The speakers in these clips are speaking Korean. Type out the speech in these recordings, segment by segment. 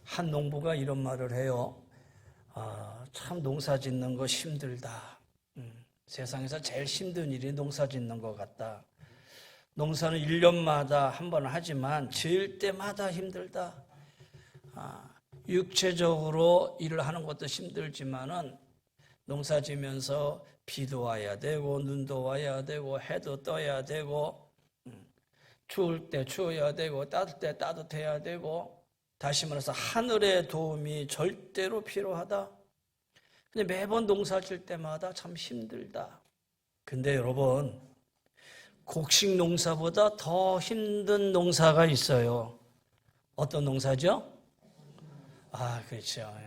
한 농부가 이런 말을 해요. 참 농사 짓는 거 힘들다. 세상에서 제일 힘든 일이 농사 짓는 것 같다. 농사는 1년마다 한 번 하지만 지을 때마다 힘들다. 육체적으로 일을 하는 것도 힘들지만은 농사 지면서 비도 와야 되고 눈도 와야 되고 해도 떠야 되고 추울 때 추워야 되고 따뜻할 때 따뜻해야 되고 다시 말해서 하늘의 도움이 절대로 필요하다. 근데 매번 농사 질 때마다 참 힘들다. 근데 여러분, 곡식 농사보다 더 힘든 농사가 있어요. 어떤 농사죠? 그렇죠.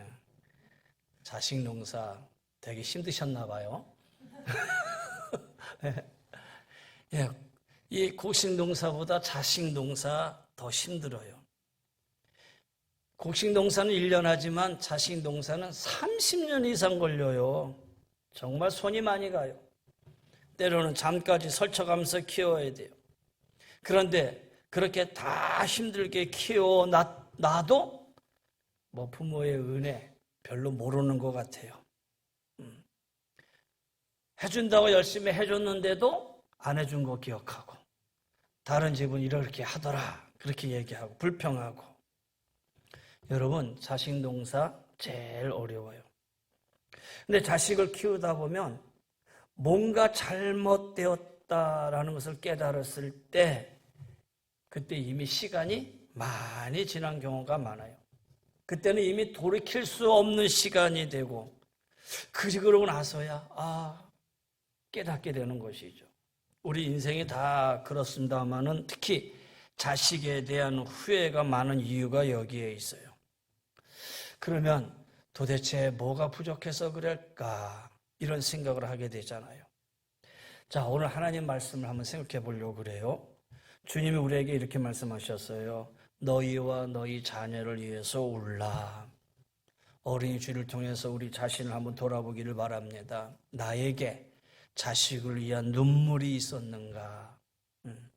자식 농사 되게 힘드셨나 봐요. 이 곡식 농사보다 자식 농사 더 힘들어요. 곡식 농사는 1년 하지만 자식 농사는 30년 이상 걸려요. 정말 손이 많이 가요. 때로는 잠까지 설쳐가면서 키워야 돼요. 그런데 그렇게 다 힘들게 키워놔도 부모의 은혜 별로 모르는 것 같아요. 해준다고 열심히 해줬는데도 안 해준 거 기억하고 다른 집은 이렇게 하더라 그렇게 얘기하고 불평하고. 여러분, 자식 농사 제일 어려워요. 근데 자식을 키우다 보면 뭔가 잘못되었다라는 것을 깨달았을 때 그때 이미 시간이 많이 지난 경우가 많아요. 그때는 이미 돌이킬 수 없는 시간이 되고 그러고 나서야 깨닫게 되는 것이죠. 우리 인생이 다 그렇습니다만은 특히 자식에 대한 후회가 많은 이유가 여기에 있어요. 그러면 도대체 뭐가 부족해서 그럴까? 이런 생각을 하게 되잖아요. 자, 오늘 하나님 말씀을 한번 생각해 보려고 그래요. 주님이 우리에게 이렇게 말씀하셨어요. 너희와 너희 자녀를 위해서 울라. 어린이 주일을 통해서 우리 자신을 한번 돌아보기를 바랍니다. 나에게 자식을 위한 눈물이 있었는가?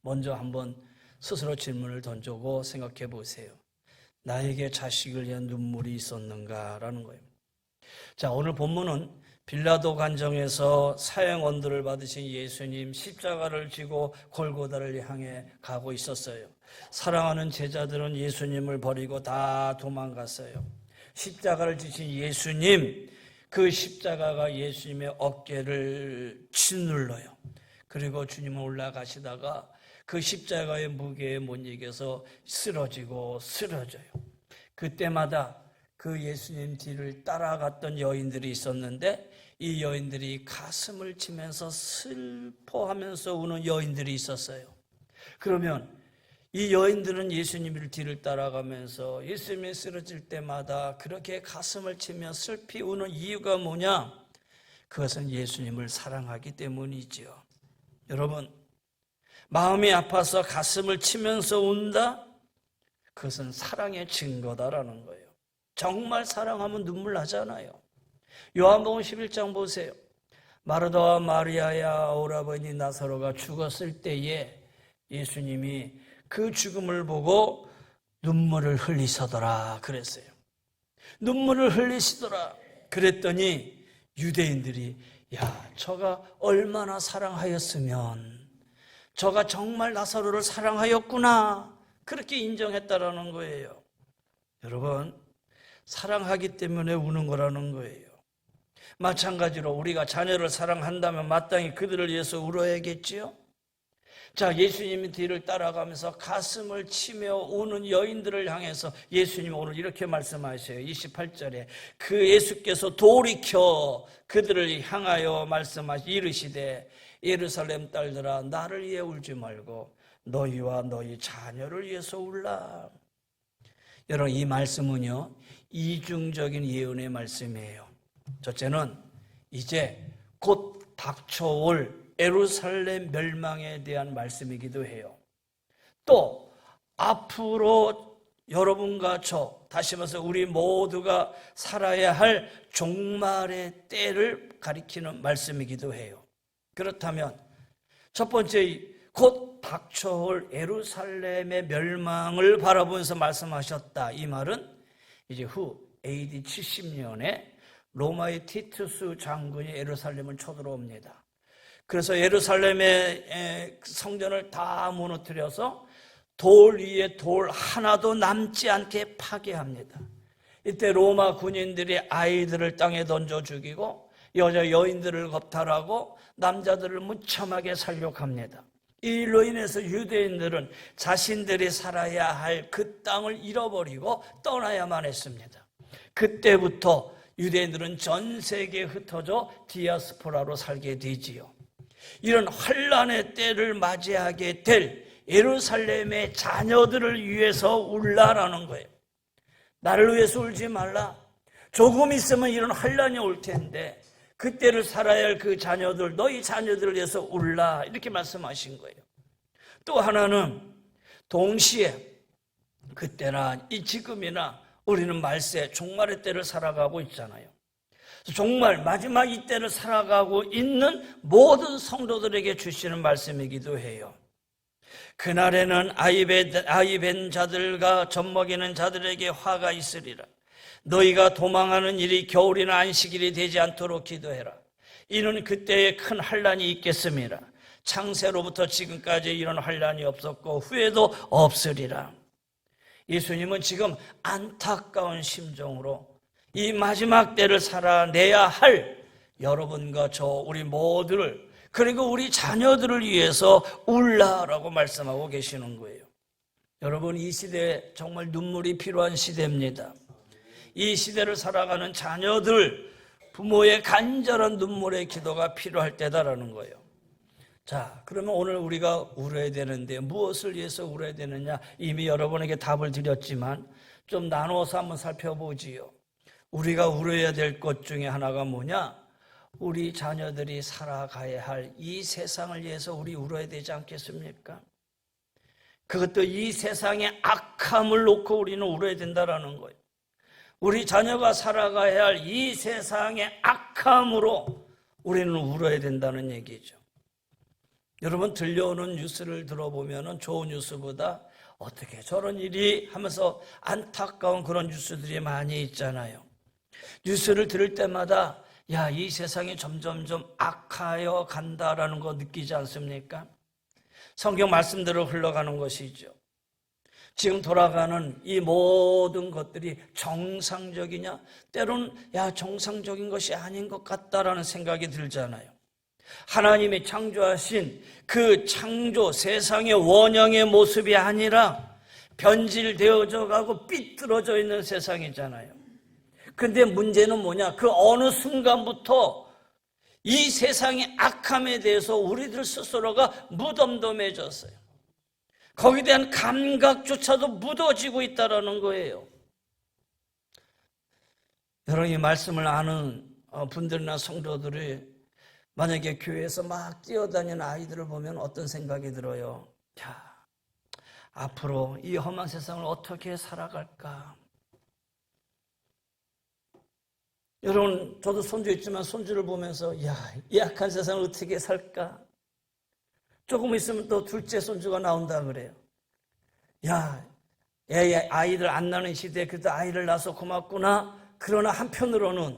먼저 한번 스스로 질문을 던지고 생각해 보세요. 나에게 자식을 위한 눈물이 있었는가라는 거예요. 자, 오늘 본문은 빌라도 관정에서 사형언도를 받으신 예수님 십자가를 지고 골고다를 향해 가고 있었어요. 사랑하는 제자들은 예수님을 버리고 다 도망갔어요. 십자가를 지신 예수님, 그 십자가가 예수님의 어깨를 짓눌러요. 그리고 주님은 올라가시다가 그 십자가의 무게에 못 이겨서 쓰러지고 쓰러져요. 그때마다 그 예수님 뒤를 따라갔던 여인들이 있었는데 이 여인들이 가슴을 치면서 슬퍼하면서 우는 여인들이 있었어요. 그러면 이 여인들은 예수님의 뒤를 따라가면서 예수님이 쓰러질 때마다 그렇게 가슴을 치며 슬피 우는 이유가 뭐냐? 그것은 예수님을 사랑하기 때문이지요. 여러분, 마음이 아파서 가슴을 치면서 운다? 그것은 사랑의 증거다라는 거예요. 정말 사랑하면 눈물 나잖아요. 요한복음 11장 보세요. 마르다와 마리아야 오라버니 나사로가 죽었을 때에 예수님이 그 죽음을 보고 눈물을 흘리시더라 그랬어요. 눈물을 흘리시더라 그랬더니 유대인들이 저가 얼마나 사랑하였으면 저가 정말 나사로를 사랑하였구나 그렇게 인정했다라는 거예요. 여러분, 사랑하기 때문에 우는 거라는 거예요. 마찬가지로 우리가 자녀를 사랑한다면 마땅히 그들을 위해서 울어야겠지요. 자, 예수님의 뒤를 따라가면서 가슴을 치며 우는 여인들을 향해서 예수님이 오늘 이렇게 말씀하셔요. 28절에 그 예수께서 돌이켜 그들을 향하여 이르시되 예루살렘 딸들아 나를 위해 울지 말고 너희와 너희 자녀를 위해서 울라. 여러분, 이 말씀은요 이중적인 예언의 말씀이에요. 첫째는 이제 곧 닥쳐올 예루살렘 멸망에 대한 말씀이기도 해요. 또 앞으로 여러분과 저, 다시 말해서 우리 모두가 살아야 할 종말의 때를 가리키는 말씀이기도 해요. 그렇다면 첫 번째, 곧 닥쳐올 예루살렘의 멸망을 바라보면서 말씀하셨다. 이 말은 이제 후 AD 70년에 로마의 티투스 장군이 예루살렘을 쳐들어옵니다. 그래서 예루살렘의 성전을 다 무너뜨려서 돌 위에 돌 하나도 남지 않게 파괴합니다. 이때 로마 군인들이 아이들을 땅에 던져 죽이고 여인들을 겁탈하고 남자들을 무참하게 살육합니다. 이 일로 인해서 유대인들은 자신들이 살아야 할 그 땅을 잃어버리고 떠나야만 했습니다. 그때부터 유대인들은 전 세계에 흩어져 디아스포라로 살게 되지요. 이런 환란의 때를 맞이하게 될 예루살렘의 자녀들을 위해서 울라라는 거예요. 나를 위해서 울지 말라. 조금 있으면 이런 환란이 올 텐데 그때를 살아야 할 그 자녀들, 너희 자녀들을 위해서 울라, 이렇게 말씀하신 거예요. 또 하나는 동시에 그때나 이 지금이나 우리는 말세 종말의 때를 살아가고 있잖아요. 정말 마지막 이 때를 살아가고 있는 모든 성도들에게 주시는 말씀이기도 해요. 그날에는 아이벤 자들과 젖먹이는 자들에게 화가 있으리라. 너희가 도망하는 일이 겨울이나 안식일이 되지 않도록 기도해라. 이는 그때에 큰 환란이 있겠음이라. 창세로부터 지금까지 이런 환란이 없었고 후에도 없으리라. 예수님은 지금 안타까운 심정으로 이 마지막 때를 살아내야 할 여러분과 저 우리 모두를, 그리고 우리 자녀들을 위해서 울라라고 말씀하고 계시는 거예요. 여러분, 이 시대에 정말 눈물이 필요한 시대입니다. 이 시대를 살아가는 자녀들, 부모의 간절한 눈물의 기도가 필요할 때다라는 거예요. 자, 그러면 오늘 우리가 울어야 되는데 무엇을 위해서 울어야 되느냐? 이미 여러분에게 답을 드렸지만 좀 나누어서 한번 살펴보지요. 우리가 울어야 될 것 중에 하나가 뭐냐? 우리 자녀들이 살아가야 할 이 세상을 위해서 우리 울어야 되지 않겠습니까? 그것도 이 세상의 악함을 놓고 우리는 울어야 된다라는 거예요. 우리 자녀가 살아가야 할 이 세상의 악함으로 우리는 울어야 된다는 얘기죠. 여러분, 들려오는 뉴스를 들어보면 좋은 뉴스보다 어떻게 저런 일이 하면서 안타까운 그런 뉴스들이 많이 있잖아요. 뉴스를 들을 때마다 야, 이 세상이 점점점 악하여 간다라는 거 느끼지 않습니까? 성경 말씀대로 흘러가는 것이죠. 지금 돌아가는 이 모든 것들이 정상적이냐? 때로는 정상적인 것이 아닌 것 같다라는 생각이 들잖아요. 하나님이 창조하신 그 창조 세상의 원형의 모습이 아니라 변질되어져 가고 삐뚤어져 있는 세상이잖아요. 근데 문제는 뭐냐? 그 어느 순간부터 이 세상의 악함에 대해서 우리들 스스로가 무덤덤해졌어요. 거기에 대한 감각조차도 묻어지고 있다는 거예요. 여러분, 이 말씀을 아는 분들이나 성도들이 만약에 교회에서 막 뛰어다니는 아이들을 보면 어떤 생각이 들어요? 야, 앞으로 이 험한 세상을 어떻게 살아갈까? 여러분, 저도 손주 있지만 손주를 보면서 이 악한 세상을 어떻게 살까? 조금 있으면 또 둘째 손주가 나온다 그래요. 아이들 안 낳는 시대에 그래도 아이를 낳아서 고맙구나. 그러나 한편으로는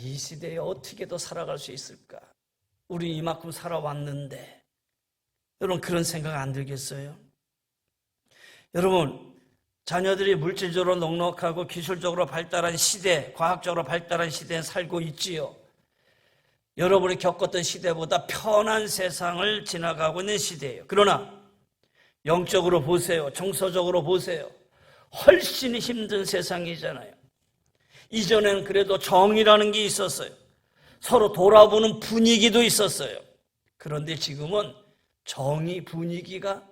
이 시대에 어떻게 더 살아갈 수 있을까? 우리 이만큼 살아왔는데. 여러분, 그런 생각 안 들겠어요? 여러분, 자녀들이 물질적으로 넉넉하고 기술적으로 발달한 시대, 과학적으로 발달한 시대에 살고 있지요. 여러분이 겪었던 시대보다 편한 세상을 지나가고 있는 시대예요. 그러나 영적으로 보세요. 정서적으로 보세요. 훨씬 힘든 세상이잖아요. 이전에는 그래도 정이라는 게 있었어요. 서로 돌아보는 분위기도 있었어요. 그런데 지금은 정의 분위기가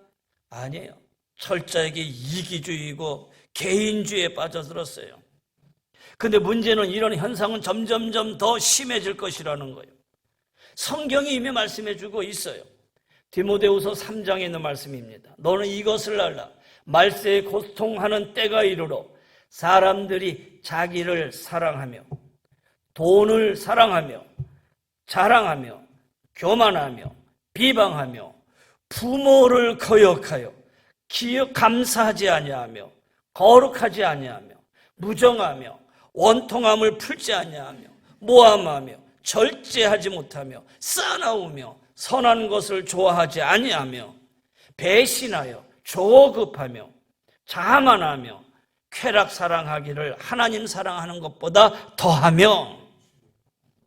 아니에요. 철저하게 이기주의고 개인주의에 빠져들었어요. 근데 문제는 이런 현상은 점점점 더 심해질 것이라는 거예요. 성경이 이미 말씀해주고 있어요. 디모데후서 3장에 있는 말씀입니다. 너는 이것을 알라. 말세에 고통하는 때가 이르러 사람들이 자기를 사랑하며 돈을 사랑하며 자랑하며 교만하며 비방하며 부모를 거역하여 감사하지 아니하며 거룩하지 아니하며 무정하며 원통함을 풀지 아니하며 모함하며 절제하지 못하며 싸나우며 선한 것을 좋아하지 아니하며 배신하여 조급하며 자만하며 쾌락 사랑하기를 하나님 사랑하는 것보다 더하며.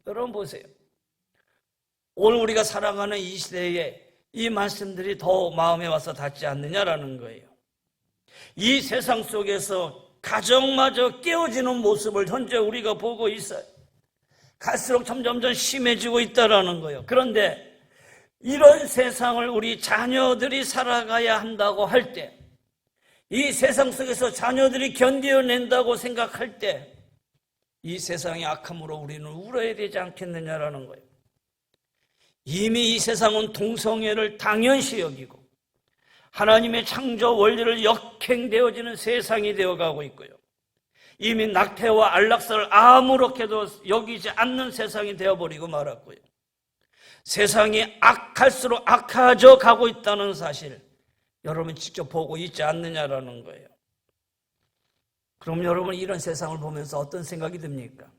여러분 보세요. 오늘 우리가 살아가는 이 시대에 이 말씀들이 더 마음에 와서 닿지 않느냐라는 거예요. 이 세상 속에서 가정마저 깨어지는 모습을 현재 우리가 보고 있어요. 갈수록 점점 심해지고 있다라는 거예요. 그런데 이런 세상을 우리 자녀들이 살아가야 한다고 할 때, 이 세상 속에서 자녀들이 견뎌낸다고 생각할 때 이 세상의 악함으로 우리는 울어야 되지 않겠느냐라는 거예요. 이미 이 세상은 동성애를 당연시 여기고 하나님의 창조 원리를 역행되어지는 세상이 되어가고 있고요. 이미 낙태와 안락사를 아무렇게도 여기지 않는 세상이 되어버리고 말았고요. 세상이 악할수록 악해져 가고 있다는 사실, 여러분 직접 보고 있지 않느냐라는 거예요. 그럼 여러분 이런 세상을 보면서 어떤 생각이 듭니까?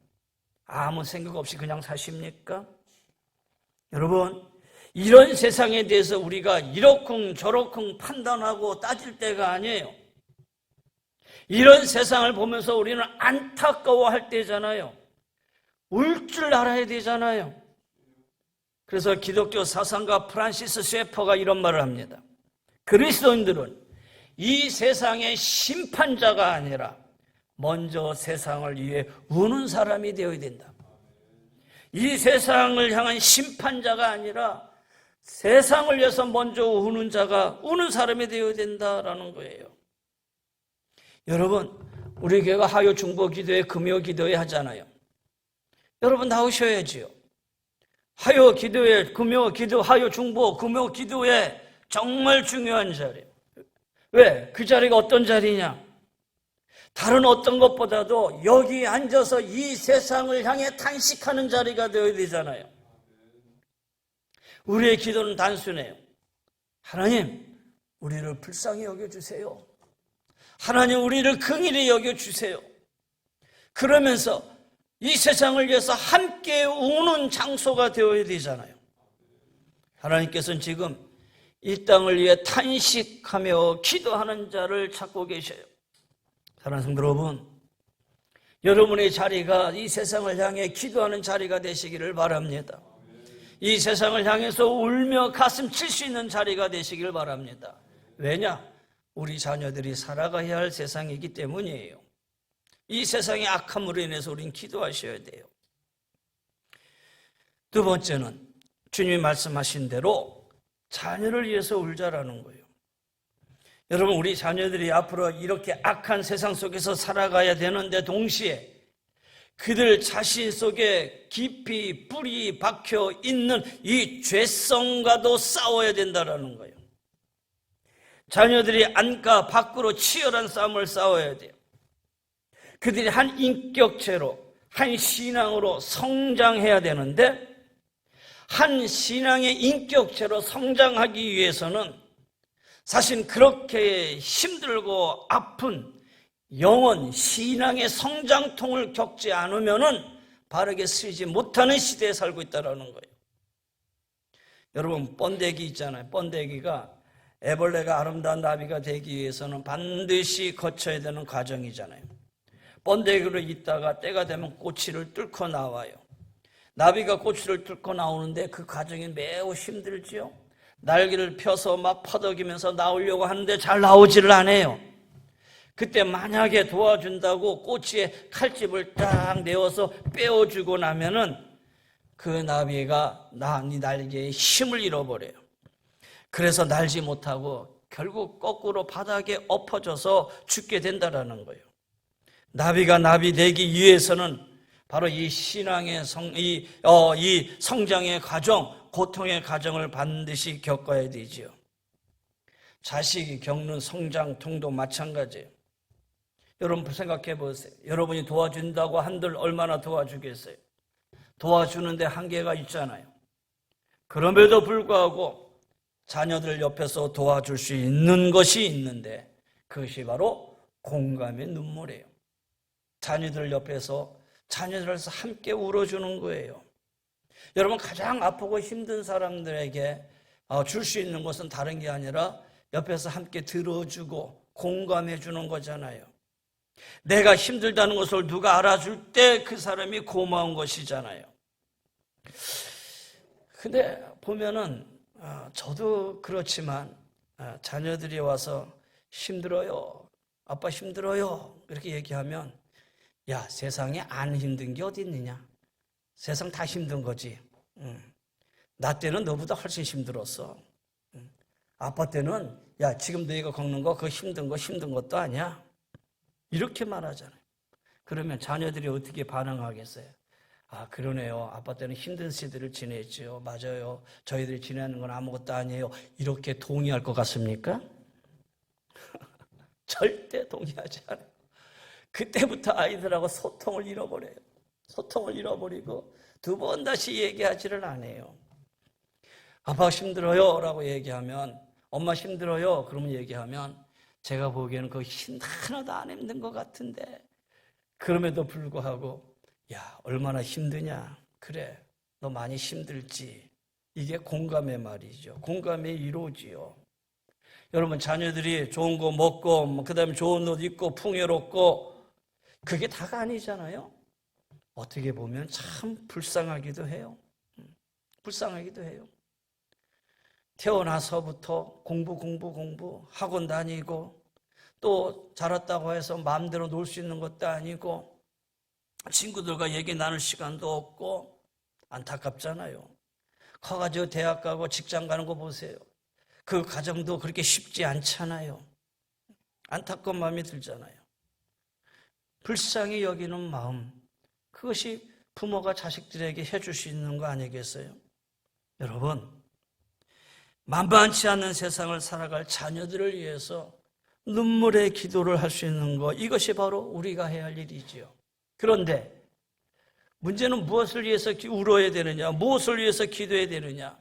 아무 생각 없이 그냥 사십니까? 여러분, 이런 세상에 대해서 우리가 이러쿵 저러쿵 판단하고 따질 때가 아니에요. 이런 세상을 보면서 우리는 안타까워할 때잖아요. 울 줄 알아야 되잖아요. 그래서 기독교 사상가 프란시스 셰퍼가 이런 말을 합니다. 그리스도인들은 이 세상의 심판자가 아니라 먼저 세상을 위해 우는 사람이 되어야 된다. 이 세상을 향한 심판자가 아니라 세상을 위해서 먼저 우는 자가, 우는 사람이 되어야 된다라는 거예요. 여러분, 우리 교회가 하요 중보 기도회, 금요 기도회 하잖아요. 여러분 나오셔야지요. 하요 기도회, 금요 기도, 하요 중보, 금요 기도회 정말 중요한 자리예요. 왜? 그 자리가 어떤 자리냐? 다른 어떤 것보다도 여기 앉아서 이 세상을 향해 탄식하는 자리가 되어야 되잖아요. 우리의 기도는 단순해요. 하나님, 우리를 불쌍히 여겨주세요. 하나님, 우리를 긍휼히 여겨주세요. 그러면서 이 세상을 위해서 함께 우는 장소가 되어야 되잖아요. 하나님께서는 지금 이 땅을 위해 탄식하며 기도하는 자를 찾고 계셔요. 사랑하는 성도 여러분, 여러분의 자리가 이 세상을 향해 기도하는 자리가 되시기를 바랍니다. 이 세상을 향해서 울며 가슴 칠 수 있는 자리가 되시기를 바랍니다. 왜냐? 우리 자녀들이 살아가야 할 세상이기 때문이에요. 이 세상의 악함으로 인해서 우리는 기도하셔야 돼요. 두 번째는 주님이 말씀하신 대로 자녀를 위해서 울자라는 거예요. 여러분, 우리 자녀들이 앞으로 이렇게 악한 세상 속에서 살아가야 되는데 동시에 그들 자신 속에 깊이 뿌리 박혀 있는 이 죄성과도 싸워야 된다는 거예요. 자녀들이 안과 밖으로 치열한 싸움을 싸워야 돼요. 그들이 한 인격체로, 한 신앙으로 성장해야 되는데, 한 신앙의 인격체로 성장하기 위해서는 사실 그렇게 힘들고 아픈 영혼, 신앙의 성장통을 겪지 않으면은 바르게 쓰지 못하는 시대에 살고 있다는 거예요. 여러분, 번데기 있잖아요. 번데기가 애벌레가 아름다운 나비가 되기 위해서는 반드시 거쳐야 되는 과정이잖아요. 번데기로 있다가 때가 되면 꼬치를 뚫고 나와요. 나비가 꼬치를 뚫고 나오는데 그 과정이 매우 힘들지요. 날개를 펴서 막 퍼덕이면서 나오려고 하는데 잘 나오지를 않아요. 그때 만약에 도와준다고 꼬치에 칼집을 딱 내어서 빼어주고 나면은 그 나비가 네 날개에 힘을 잃어버려요. 그래서 날지 못하고 결국 거꾸로 바닥에 엎어져서 죽게 된다라는 거예요. 나비가 나비 되기 위해서는 바로 이 신앙의 이 성장의 과정, 고통의 과정을 반드시 겪어야 되지요. 자식이 겪는 성장통도 마찬가지예요. 여러분 생각해 보세요. 여러분이 도와준다고 한들 얼마나 도와주겠어요? 도와주는데 한계가 있잖아요. 그럼에도 불구하고 자녀들 옆에서 도와줄 수 있는 것이 있는데 그것이 바로 공감의 눈물이에요. 자녀들 옆에서 자녀들을 함께 울어주는 거예요. 여러분, 가장 아프고 힘든 사람들에게 줄 수 있는 것은 다른 게 아니라 옆에서 함께 들어주고 공감해 주는 거잖아요. 내가 힘들다는 것을 누가 알아줄 때 그 사람이 고마운 것이잖아요. 근데 보면은 저도 그렇지만 자녀들이 와서 힘들어요, 아빠 힘들어요 이렇게 얘기하면, 야, 세상에 안 힘든 게 어디 있느냐, 세상 다 힘든 거지. 나 때는 너보다 훨씬 힘들었어. 아빠 때는 야, 지금 너희가 겪는 거 그거 힘든 것도 아니야, 이렇게 말하잖아요. 그러면 자녀들이 어떻게 반응하겠어요? 아, 그러네요, 아빠 때는 힘든 시대를 지냈죠, 맞아요, 저희들이 지내는 건 아무것도 아니에요, 이렇게 동의할 것 같습니까? 절대 동의하지 않아요. 그때부터 아이들하고 소통을 잃어버려요. 소통을 잃어버리고 두 번 다시 얘기하지를 않아요. 아빠 힘들어요 라고 얘기하면, 엄마 힘들어요 그러면 얘기하면, 제가 보기에는 그 하나도 안 힘든 것 같은데, 그럼에도 불구하고 야, 얼마나 힘드냐, 그래 너 많이 힘들지, 이게 공감의 말이죠. 공감이 이루어지요. 여러분, 자녀들이 좋은 거 먹고 그 다음에 좋은 옷 입고 풍요롭고 그게 다가 아니잖아요. 어떻게 보면 참 불쌍하기도 해요. 불쌍하기도 해요. 태어나서부터 공부 학원 다니고 또 자랐다고 해서 마음대로 놀 수 있는 것도 아니고 친구들과 얘기 나눌 시간도 없고 안타깝잖아요. 커가지고 대학 가고 직장 가는 거 보세요. 그 가정도 그렇게 쉽지 않잖아요. 안타까운 마음이 들잖아요. 불쌍히 여기는 마음, 그것이 부모가 자식들에게 해줄 수 있는 거 아니겠어요? 여러분, 만만치 않은 세상을 살아갈 자녀들을 위해서 눈물의 기도를 할 수 있는 것, 이것이 바로 우리가 해야 할 일이지요. 그런데 문제는 무엇을 위해서 울어야 되느냐, 무엇을 위해서 기도해야 되느냐?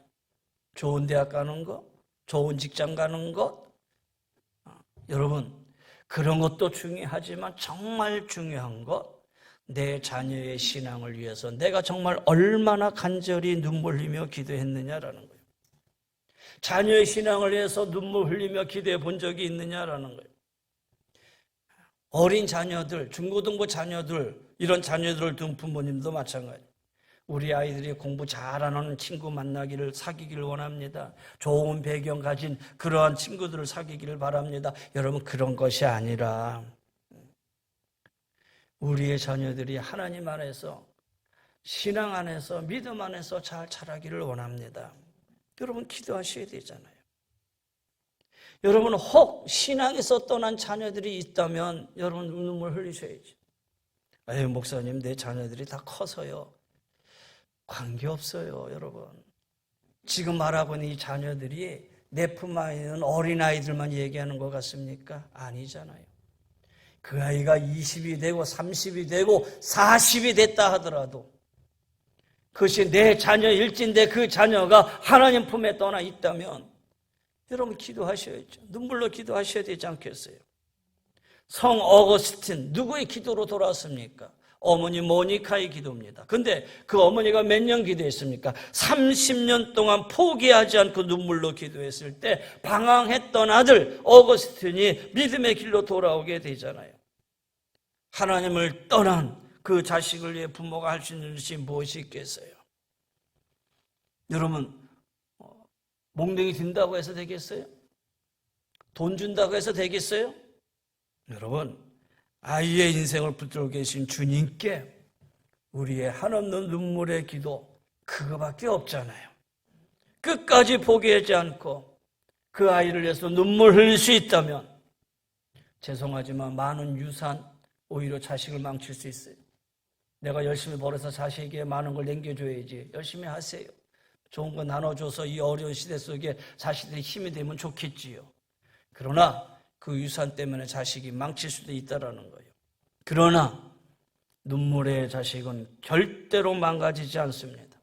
좋은 대학 가는 것, 좋은 직장 가는 것, 여러분, 그런 것도 중요하지만 정말 중요한 것, 내 자녀의 신앙을 위해서 내가 정말 얼마나 간절히 눈물 흘리며 기도했느냐라는 거예요. 자녀의 신앙을 위해서 눈물 흘리며 기도해 본 적이 있느냐라는 거예요. 어린 자녀들, 중고등부 자녀들, 이런 자녀들을 둔 부모님도 마찬가지예요. 우리 아이들이 공부 잘하는 친구 만나기를, 사귀기를 원합니다. 좋은 배경 가진 그러한 친구들을 사귀기를 바랍니다. 여러분, 그런 것이 아니라 우리의 자녀들이 하나님 안에서, 신앙 안에서, 믿음 안에서 잘 자라기를 원합니다. 여러분, 기도하셔야 되잖아요. 여러분, 혹 신앙에서 떠난 자녀들이 있다면 여러분 눈물 흘리셔야죠. 아유, 목사님, 내 자녀들이 다 커서요. 관계없어요, 여러분. 지금 말하고 있는 이 자녀들이 내 품 안에 있는 어린아이들만 얘기하는 것 같습니까? 아니잖아요. 그 아이가 20이 되고 30이 되고 40이 됐다 하더라도 그것이 내 자녀일진데 그 자녀가 하나님 품에 떠나 있다면 여러분 기도하셔야죠. 눈물로 기도하셔야 되지 않겠어요? 성 어거스틴, 누구의 기도로 돌아왔습니까? 어머니 모니카의 기도입니다. 근데 그 어머니가 몇 년 기도했습니까? 30년 동안 포기하지 않고 눈물로 기도했을 때 방황했던 아들 어거스틴이 믿음의 길로 돌아오게 되잖아요. 하나님을 떠난 그 자식을 위해 부모가 할 수 있는 것이 무엇이 있겠어요? 여러분, 몽둥이 든다고 해서 되겠어요? 돈 준다고 해서 되겠어요? 여러분, 아이의 인생을 붙들고 계신 주님께 우리의 한없는 눈물의 기도, 그거밖에 없잖아요. 끝까지 포기하지 않고 그 아이를 위해서 눈물 흘릴 수 있다면, 죄송하지만 많은 유산, 오히려 자식을 망칠 수 있어요. 내가 열심히 벌어서 자식에게 많은 걸 남겨줘야지. 열심히 하세요. 좋은 거 나눠줘서 이 어려운 시대 속에 자식들이 힘이 되면 좋겠지요. 그러나 그 유산 때문에 자식이 망칠 수도 있다는 거예요. 그러나 눈물의 자식은 절대로 망가지지 않습니다.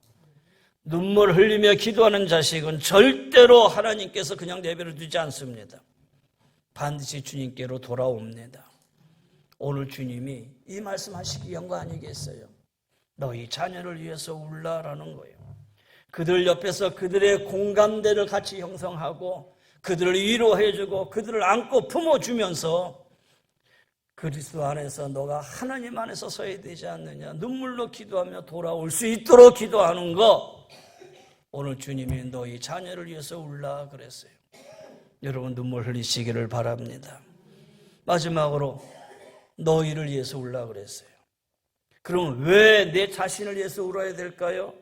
눈물 흘리며 기도하는 자식은 절대로 하나님께서 그냥 내버려 두지 않습니다. 반드시 주님께로 돌아옵니다. 오늘 주님이 이 말씀하시기 위한 거 아니겠어요? 너희 자녀를 위해서 울라라는 거예요. 그들 옆에서 그들의 공감대를 같이 형성하고 그들을 위로해주고 그들을 안고 품어주면서 그리스도 안에서 너가 하나님 안에서 서야 되지 않느냐, 눈물로 기도하며 돌아올 수 있도록 기도하는 거, 오늘 주님이 너희 자녀를 위해서 울라 그랬어요. 여러분 눈물 흘리시기를 바랍니다. 마지막으로 너희를 위해서 울라 그랬어요. 그럼 왜 내 자신을 위해서 울어야 될까요?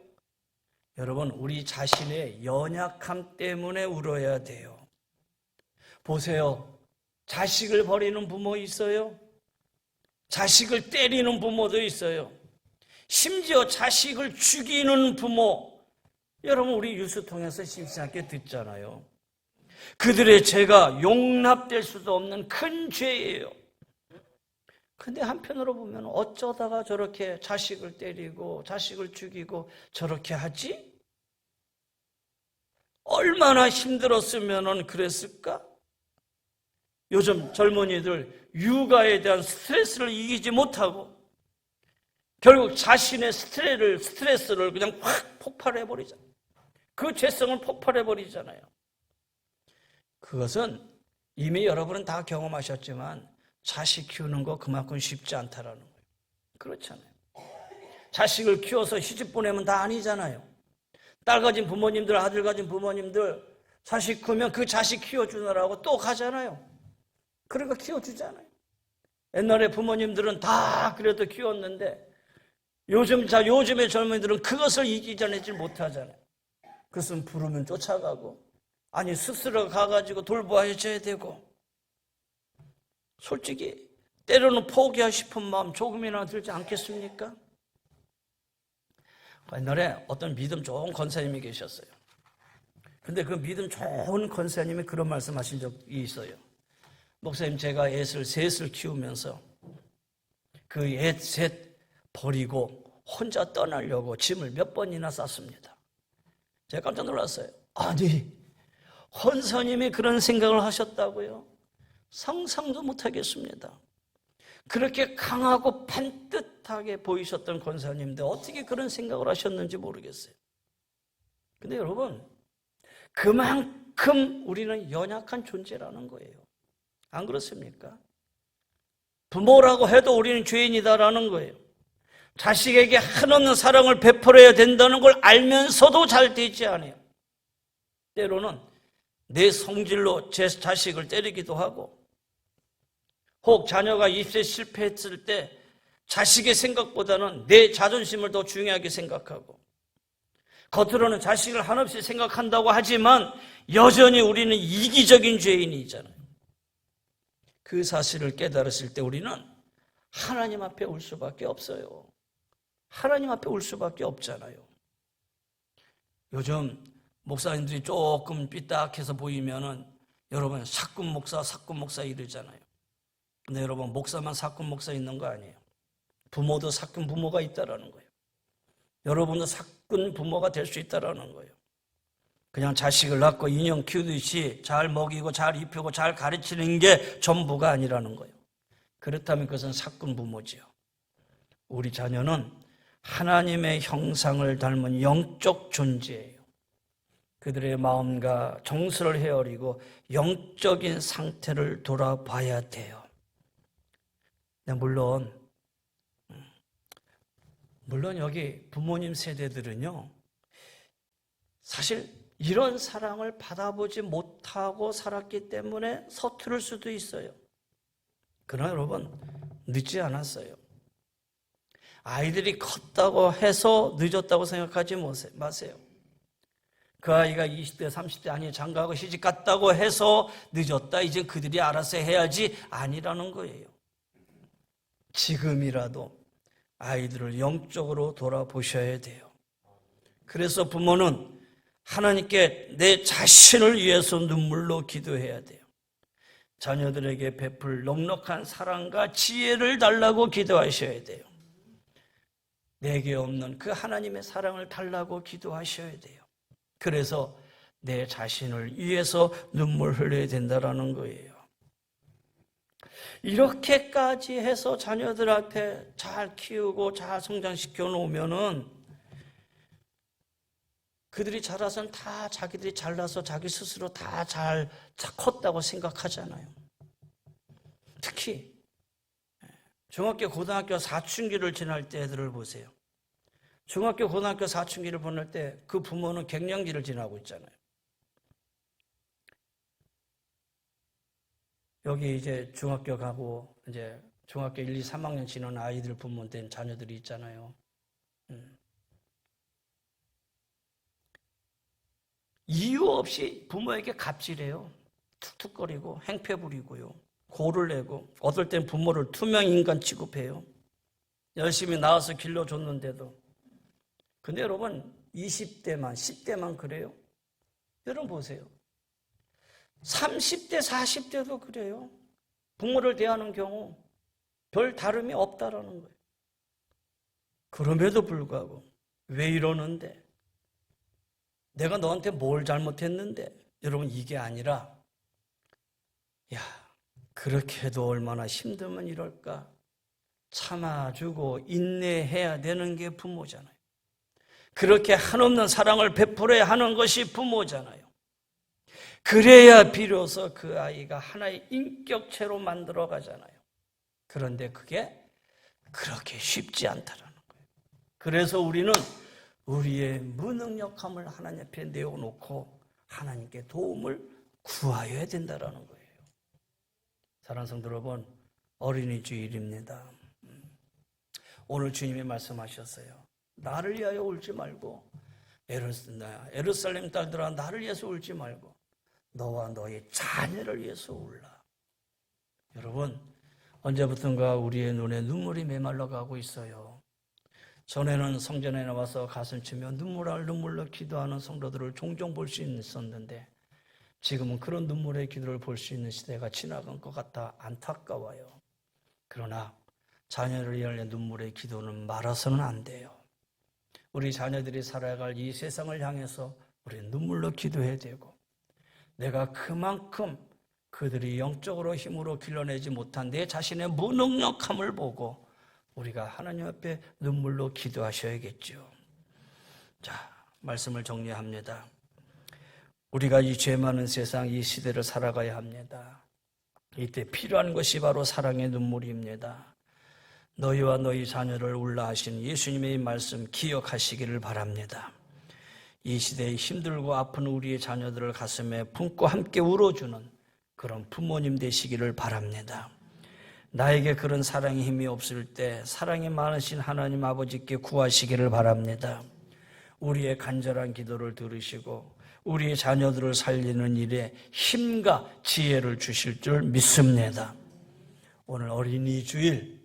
여러분, 우리 자신의 연약함 때문에 울어야 돼요. 보세요. 자식을 버리는 부모 있어요. 자식을 때리는 부모도 있어요. 심지어 자식을 죽이는 부모, 여러분 우리 뉴스 통해서 심상하게 듣잖아요. 그들의 죄가 용납될 수도 없는 큰 죄예요. 근데 한편으로 보면 어쩌다가 저렇게 자식을 때리고 자식을 죽이고 저렇게 하지? 얼마나 힘들었으면 그랬을까? 요즘 젊은이들 육아에 대한 스트레스를 이기지 못하고 결국 자신의 스트레스를 그냥 확 폭발해버리잖아요. 그 죄성을 폭발해버리잖아요. 그것은 이미 여러분은 다 경험하셨지만 자식 키우는 거 그만큼 쉽지 않다라는 거예요. 그렇잖아요. 자식을 키워서 시집 보내면 다 아니잖아요. 딸 가진 부모님들, 아들 가진 부모님들 자식 크면 그 자식 키워주느라고 또 가잖아요. 그러니까 키워주잖아요. 옛날에 부모님들은 다 그래도 키웠는데 요즘의 젊은이들은 그것을 이겨내지 못하잖아요. 그것은 부르면 쫓아가고 아니 스스로 가가지고 돌보아줘야 되고 솔직히 때로는 포기하고 싶은 마음 조금이나 들지 않겠습니까? 옛날에 어떤 믿음 좋은 권사님이 계셨어요. 근데 그 믿음 좋은 권사님이 그런 말씀하신 적이 있어요. 목사님, 제가 셋을 키우면서 그 셋 버리고 혼자 떠나려고 짐을 몇 번이나 쌌습니다. 제가 깜짝 놀랐어요. 아니, 권사님이 그런 생각을 하셨다고요? 상상도 못하겠습니다. 그렇게 강하고 반듯하게 보이셨던 권사님인데 어떻게 그런 생각을 하셨는지 모르겠어요. 근데 여러분, 그만큼 우리는 연약한 존재라는 거예요. 안 그렇습니까? 부모라고 해도 우리는 죄인이다라는 거예요. 자식에게 한없는 사랑을 베풀어야 된다는 걸 알면서도 잘 되지 않아요. 때로는 내 성질로 제 자식을 때리기도 하고 혹 자녀가 입시에 실패했을 때 자식의 생각보다는 내 자존심을 더 중요하게 생각하고 겉으로는 자식을 한없이 생각한다고 하지만 여전히 우리는 이기적인 죄인이잖아요. 그 사실을 깨달았을 때 우리는 하나님 앞에 올 수밖에 없어요. 하나님 앞에 올 수밖에 없잖아요. 요즘 목사님들이 조금 삐딱해서 보이면은 여러분 사꾼 목사 이러잖아요. 근데 여러분 목사만 사꾼 목사 있는 거 아니에요. 부모도 사꾼 부모가 있다라는 거예요. 여러분도 사꾼 부모가 될 수 있다라는 거예요. 그냥 자식을 낳고 인형 키우듯이 잘 먹이고 잘 입히고 잘 가르치는 게 전부가 아니라는 거예요. 그렇다면 그것은 사꾼 부모지요. 우리 자녀는 하나님의 형상을 닮은 영적 존재예요. 그들의 마음과 정서를 헤아리고 영적인 상태를 돌아봐야 돼요. 물론 여기 부모님 세대들은요, 사실 이런 사랑을 받아보지 못하고 살았기 때문에 서투를 수도 있어요. 그러나 여러분, 늦지 않았어요. 아이들이 컸다고 해서 늦었다고 생각하지 마세요. 그 아이가 20대, 30대 아니 장가하고 시집 갔다고 해서 늦었다, 이제 그들이 알아서 해야지, 아니라는 거예요. 지금이라도 아이들을 영적으로 돌아보셔야 돼요. 그래서 부모는 하나님께 내 자신을 위해서 눈물로 기도해야 돼요. 자녀들에게 베풀 넉넉한 사랑과 지혜를 달라고 기도하셔야 돼요. 내게 없는 그 하나님의 사랑을 달라고 기도하셔야 돼요. 그래서 내 자신을 위해서 눈물 흘려야 된다는 거예요. 이렇게까지 해서 자녀들 앞에 잘 키우고 잘 성장시켜 놓으면은 그들이 자라서는 다 자기들이 잘나서 자기 스스로 다 잘 컸다고 생각하잖아요. 특히 중학교, 고등학교 사춘기를 지날 때 애들을 보세요. 중학교, 고등학교 사춘기를 보낼 때 그 부모는 갱년기를 지나고 있잖아요. 여기 이제 중학교 가고 이제 중학교 1, 2, 3학년 지난 아이들 부모 된 자녀들이 있잖아요. 이유 없이 부모에게 갑질해요. 툭툭거리고 행패 부리고요. 고를 내고 어떨 땐 부모를 투명인간 취급해요. 열심히 낳아서 길러줬는데도. 근데 여러분 20대만 10대만 그래요? 여러분 보세요. 30대 40대도 그래요. 부모를 대하는 경우 별 다름이 없다라는 거예요. 그럼에도 불구하고 왜 이러는데? 내가 너한테 뭘 잘못했는데? 여러분 이게 아니라 야 그렇게 해도 얼마나 힘들면 이럴까? 참아주고 인내해야 되는 게 부모잖아요. 그렇게 한없는 사랑을 베풀어야 하는 것이 부모잖아요. 그래야 비로소 그 아이가 하나의 인격체로 만들어 가잖아요. 그런데 그게 그렇게 쉽지 않다라는 거예요. 그래서 우리는 우리의 무능력함을 하나님 앞에 내어놓고 하나님께 도움을 구하여야 된다라는 거예요. 사랑하는 성도 여러분, 어린이 주일입니다. 오늘 주님이 말씀하셨어요. 나를 위하여 울지 말고 예루살렘 딸들아 나를 위해서 울지 말고 너와 너의 자녀를 위해서 울라. 여러분 언제부턴가 우리의 눈에 눈물이 메말라 가고 있어요. 전에는 성전에 나와서 가슴 치며 눈물로 기도하는 성도들을 종종 볼 수 있었는데 지금은 그런 눈물의 기도를 볼 수 있는 시대가 지나간 것 같아 안타까워요. 그러나 자녀를 위한 눈물의 기도는 말아서는 안 돼요. 우리 자녀들이 살아갈 이 세상을 향해서 우리 눈물로 기도해야 되고 내가 그만큼 그들이 영적으로 힘으로 길러내지 못한 내 자신의 무능력함을 보고 우리가 하나님 앞에 눈물로 기도하셔야겠죠. 자, 말씀을 정리합니다. 우리가 이 죄 많은 세상, 이 시대를 살아가야 합니다. 이때 필요한 것이 바로 사랑의 눈물입니다. 너희와 너희 자녀를 울라 하신 예수님의 말씀 기억하시기를 바랍니다. 이 시대에 힘들고 아픈 우리의 자녀들을 가슴에 품고 함께 울어주는 그런 부모님 되시기를 바랍니다. 나에게 그런 사랑의 힘이 없을 때 사랑이 많으신 하나님 아버지께 구하시기를 바랍니다. 우리의 간절한 기도를 들으시고 우리의 자녀들을 살리는 일에 힘과 지혜를 주실 줄 믿습니다. 오늘 어린이 주일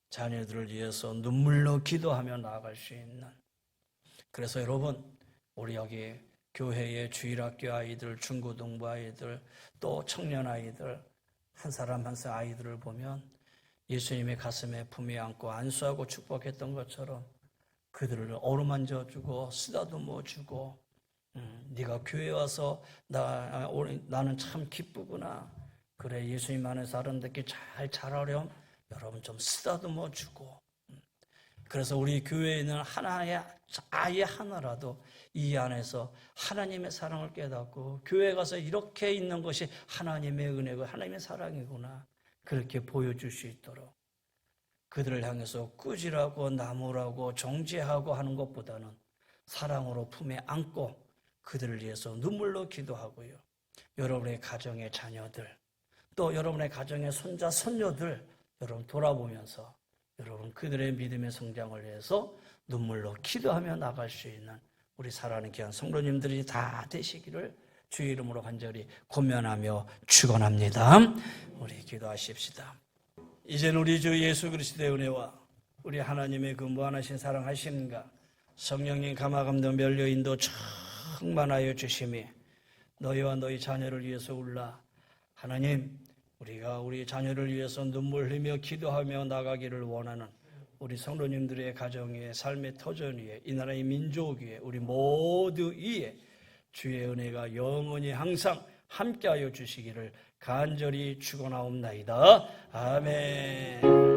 자녀들을 위해서 눈물로 기도하며 나아갈 수 있는, 그래서 여러분 우리 여기 교회의 주일학교 아이들, 중고등부 아이들, 또 청년 아이들 한 사람 한 사람 아이들을 보면 예수님의 가슴에 품에 안고 안수하고 축복했던 것처럼 그들을 어루만져주고 쓰다듬어주고 네가 교회 와서 나는 참 기쁘구나. 그래 예수님 안에서 사람들께 잘 자라렴. 여러분 좀 쓰다듬어주고 그래서 우리 교회에는 하나의 아예 하나라도 이 안에서 하나님의 사랑을 깨닫고 교회 가서 이렇게 있는 것이 하나님의 은혜고 하나님의 사랑이구나 그렇게 보여줄 수 있도록 그들을 향해서 꾸지라고 나무라고 정죄하고 하는 것보다는 사랑으로 품에 안고 그들을 위해서 눈물로 기도하고요. 여러분의 가정의 자녀들 또 여러분의 가정의 손자 손녀들 여러분 돌아보면서 여러분 그들의 믿음의 성장을 위해서 눈물로 기도하며 나갈 수 있는 우리 사랑하는 귀한 성도님들이 다 되시기를 주의 이름으로 간절히 권면하며 축원합니다. 우리 기도하십시다. 이제는 우리 주 예수 그리스도의 은혜와 우리 하나님의 그 무한하신 사랑하심과 성령님 감화감동 멸려 인도 충만하여 주심이 너희와 너희 자녀를 위해서 울라. 하나님 우리가 우리 자녀를 위해서 눈물 흘리며 기도하며 나가기를 원하는 우리 성도님들의 가정의 삶의 터전 위에 이 나라의 민족 위에 우리 모두 위에 주의 은혜가 영원히 항상 함께하여 주시기를 간절히 축원하옵나이다. 아멘.